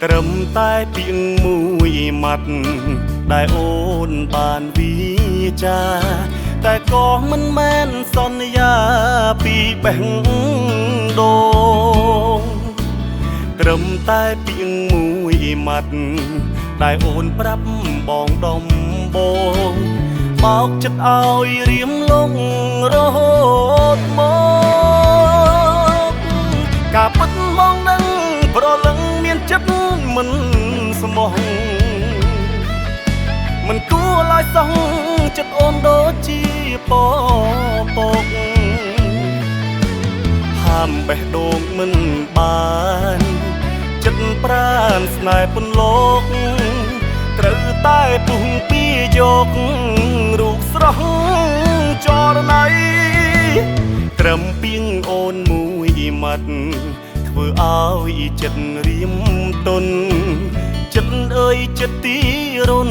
ត្រឹមតែពាក្យមួយម៉ាត់ដែលអូនបានវិចាតែក៏មិនមែនសន្យាពីបេះដូងត្រឹមតែពាក្យមួយម៉ាត់ដែលអូនប្រាប់បងដំបងបោកចិត្តឲ្យរៀមលងរហូតមកការពិតមកនឹងប្រលឹងមានចិត្តមិនស្មោះមិនគួរឡើយសោះចិត្តអូនដូចជាពពកហាមបេះដូងមិនបានចិត្តប្រានស្នេហ៍ពន្លកត្រូវតែពុះពីយករូបស្រស់ចរណៃត្រឹមពីងអូនមួយម៉ាត់ធ្វើឲ្យចិត្តរៀមទុនចិត្តអើយចិត្តទីរុន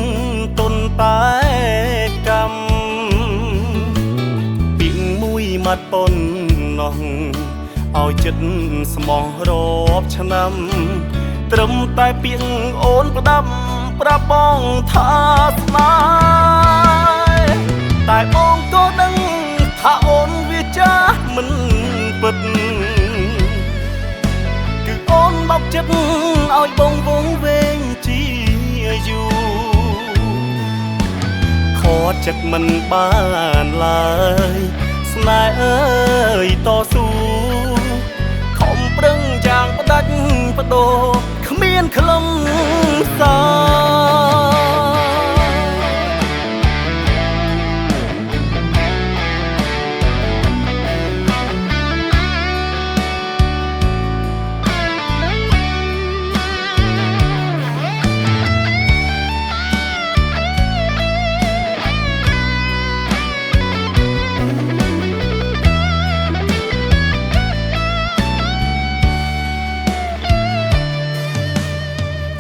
ទុនតែកម្មពីងមួយម៉ាត់ប៉ុនណោះឲ្យចិត្តស្មោះរាប់ឆ្នាំត្រឹមតែពីងអូនផ្ដាំប្រាប់បងថាស្នេហ៍តែបងក៏ដឹងថាអូនវាចាស់មិនពិតគឺអូនបោកចិត្តឲ្យបងវងវែងជាយូរខកចិត្តមិនបានឡើយស្នេហ៍អើយតស៊ូខំប្រឹងយ៉ាងផ្ដាច់បដូរគ្មានខ្លឹមសារ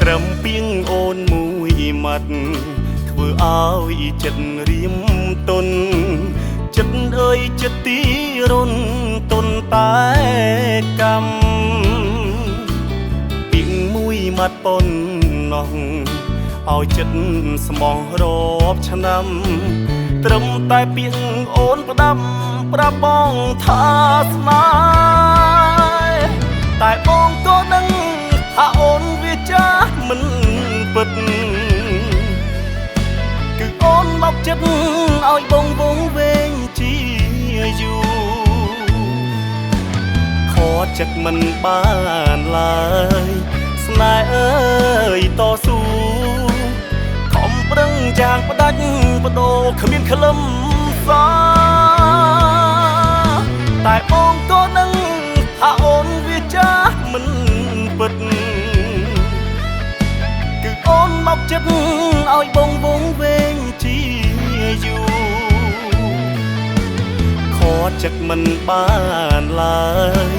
ត្រឹមពីងអូនមួយម៉ាត់ធ្វើឲ្យចិត្តរៀមទុនចិត្តអើយចិត្តទីរុនទុនតែកម្មពីងមួយម៉ាត់ប៉ុនណោះឲ្យចិត្តស្មោះរាប់ឆ្នាំត្រឹមតែពីងអូនផ្ដាំប្រាប់បងថាស្នេហ៍តែបងក៏ដឹងថាអូនវាចាស់មិនពិតគឺអូនបោកចិត្តឲ្យបងវងវែងជាយូរខកចិត្តមិនបានឡើយស្នេហ៍អើយតស៊ូខំប្រឹងយ៉ាងផ្ដាច់បដូរគ្មានខ្លឹមសារតែបងក៏ដឹងថាអូនវាចាស់មិនពិតគឺអូនបោកចិត្តឲ្យបងវងវែងជាយូរខកចិត្តមិនបានឡើយ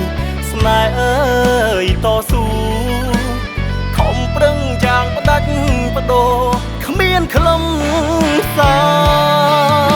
ស្នេហ៍អើយតស៊ូខំប្រឹងយ៉ាងផ្ដាច់បដូរគ្មានខ្លឹមសារ